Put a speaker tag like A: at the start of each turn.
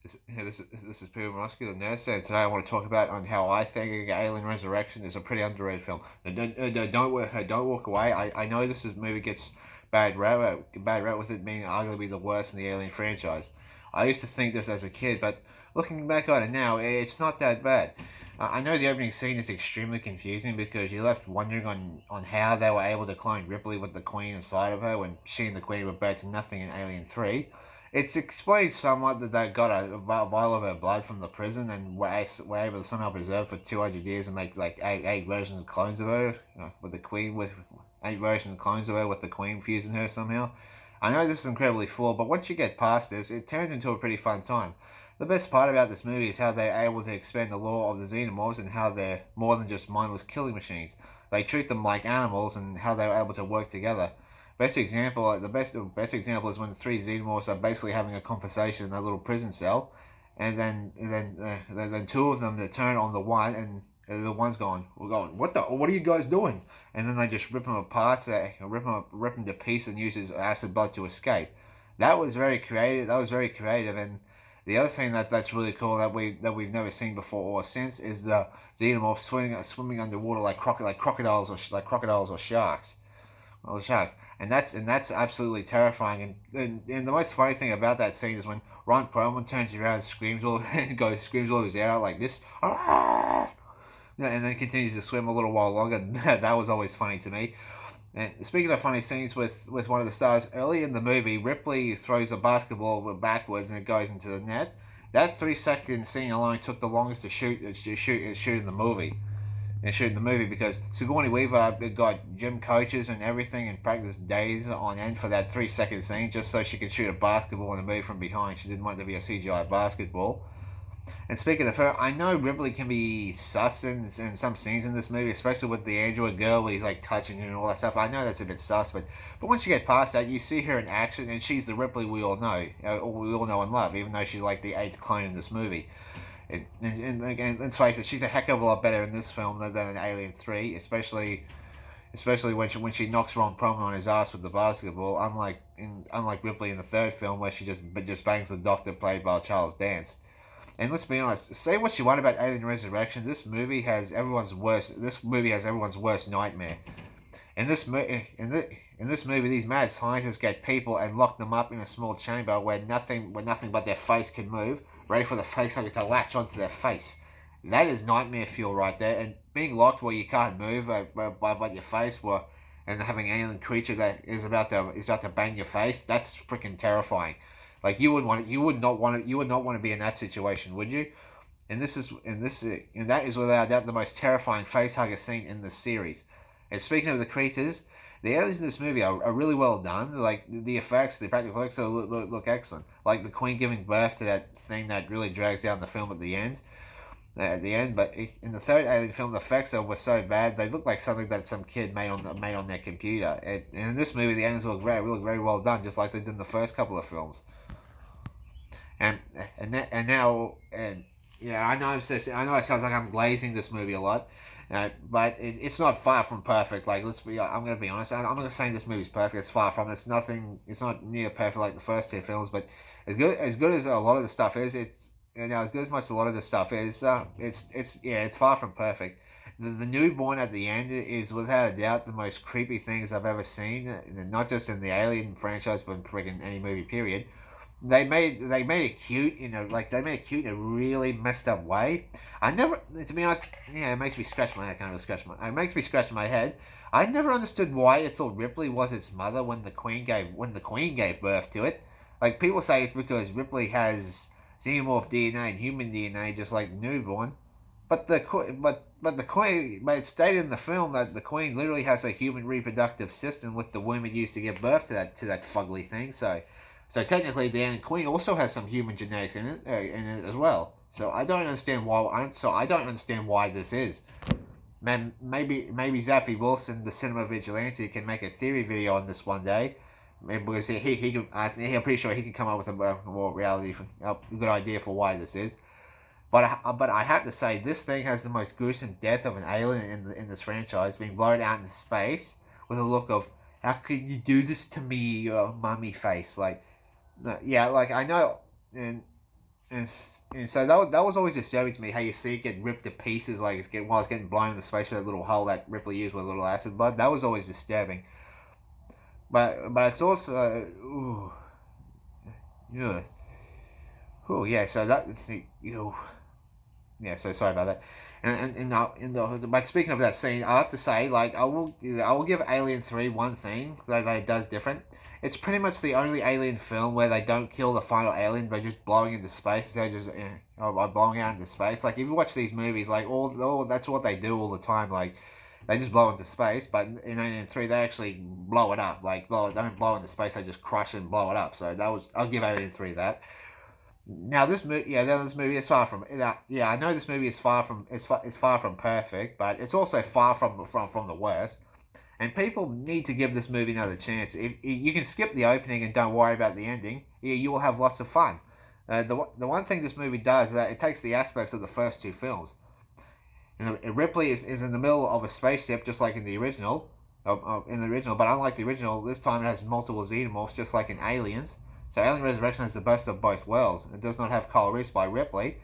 A: This is Peter Morosky, the nurse, and today I want to talk about on how I think Alien Resurrection is a pretty underrated film. Don't walk away. I know this movie gets bad rap with it being arguably the worst in the Alien franchise. I used to think this as a kid, but looking back on it now, it's not that bad. I know the opening scene is extremely confusing because you're left wondering on how they were able to clone Ripley with the Queen inside of her when she and the Queen were back to nothing in Alien 3. It's explained somewhat that they got a vial of her blood from the prison and were able to somehow preserve for 200 years and make like eight versions of clones of her with the Queen, with 8 versions of clones of her with the Queen fusing her somehow. I know this is incredibly flawed, but once you get past this, it turns into a pretty fun time. The best part about this movie is how they're able to expand the lore of the xenomorphs and how they're more than just mindless killing machines. They treat them like animals and how they were able to work together. The best example is when the three xenomorphs are basically having a conversation in a little prison cell, and then two of them turn on the one, and the one's going, we're going, what are you guys doing? And then they just rip him apart, rip him to pieces, and use his acid blood to escape. That was very creative. That was very creative, and the other thing that's really cool that we've never seen before or since is the xenomorphs swimming underwater like crocodiles or sharks. Well, sharks, and that's absolutely terrifying. And the most funny thing about that scene is when Ron Perlman turns around and screams all and goes screams all his air out like this, "Ah!" And then continues to swim a little while longer. That was always funny to me. And speaking of funny scenes with one of the stars, early in the movie, Ripley throws a basketball backwards and it goes into the net. That 3 second scene alone took the longest to shoot in the movie and shooting the movie because Sigourney Weaver got gym coaches and everything and practiced days on end for that 3 second scene just so she could shoot a basketball in a movie from behind. She didn't want it to be a CGI basketball. And speaking of her, I know Ripley can be sus in some scenes in this movie, especially with the android girl where he's like touching her and all that stuff. I know that's a bit sus, but once you get past that, you see her in action, and she's the Ripley we all know, or we all know and love, even though she's like the eighth clone in this movie. And again, let's face it, she's a heck of a lot better in this film than in Alien 3, especially when she knocks Ron Perlman on his ass with the basketball. Unlike Ripley in the third film, where she just bangs the doctor played by Charles Dance. And let's be honest, say what you want about Alien Resurrection, This movie has everyone's worst nightmare. In this movie, these mad scientists get people and lock them up in a small chamber where nothing but their face can move, ready for the facehugger to latch onto their face. That is nightmare fuel right there. And being locked where you can't move by your face, and having an alien creature that is about to bang your face, that's freaking terrifying. Like you would not want to be in that situation, would you? And that is without doubt the most terrifying facehugger scene in the series. And speaking of the creatures, the aliens in this movie are really well done. Like the practical effects look excellent. Like the Queen giving birth to that thing that really drags down the film at the end. But in the third Alien film, the effects were so bad they look like something that some kid made on their computer. And in this movie, the aliens look very well done, just like they did in the first couple of films. And and yeah, I know it sounds like I'm glazing this movie a lot, but it's not far from perfect. Like I'm gonna be honest. I'm not saying this movie's perfect. It's far from. It's nothing. It's not near perfect like the first two films. But as good as a lot of the stuff is, as good as much a lot of the stuff is. It's far from perfect. The newborn at the end is without a doubt the most creepy things I've ever seen. Not just in the Alien franchise, but in friggin' any movie period. They made it cute they made it cute in a really messed up way. I never, to be honest, yeah, it makes me scratch my head. Kind of scratch my. It makes me scratch my head. I never understood why it thought Ripley was its mother when the Queen gave birth to it. Like people say it's because Ripley has xenomorph DNA and human DNA just like newborn. But it's stated in the film that the Queen literally has a human reproductive system with the womb it used to give birth to that fugly thing. So technically, the Alien Queen also has some human genetics in it as well. So I don't understand why this is. Man, maybe Zaffi Wilson, the cinema vigilante, can make a theory video on this one day. Because I'm pretty sure he can come up with a more good idea for why this is. But I have to say, this thing has the most gruesome death of an alien in this franchise, being blown out into space with a look of "How could you do this to me, mummy face?" Like, yeah, like I know, and and so that was always disturbing to me. How you see it get ripped to pieces, like while it's getting blown into space with that little hole that Ripley used with a little acid blood. That was always disturbing. But it's also yeah. Oh yeah, so yeah. So sorry about that. But speaking of that scene, I have to say, like, I will give Alien 3 one thing that it does different. It's pretty much the only Alien film where they don't kill the final alien by just blowing into space instead of just by blowing out into space. Like if you watch these movies, like all that's what they do all the time. Like they just blow into space, but in Alien 3 they actually blow it up. Like they don't blow into space, they just crush it and blow it up. So I'll give Alien 3 that. Now this movie, this movie is far from. Yeah, I know this movie is far from perfect, but it's also far from the worst. And people need to give this movie another chance. If you can skip the opening and don't worry about the ending, you will have lots of fun. The one thing this movie does is that it takes the aspects of the first two films. Ripley is in the middle of a spaceship, just like in the original. But unlike the original, this time it has multiple xenomorphs, just like in Aliens. So Alien Resurrection has the best of both worlds. It does not have Coral Reefs by Ripley,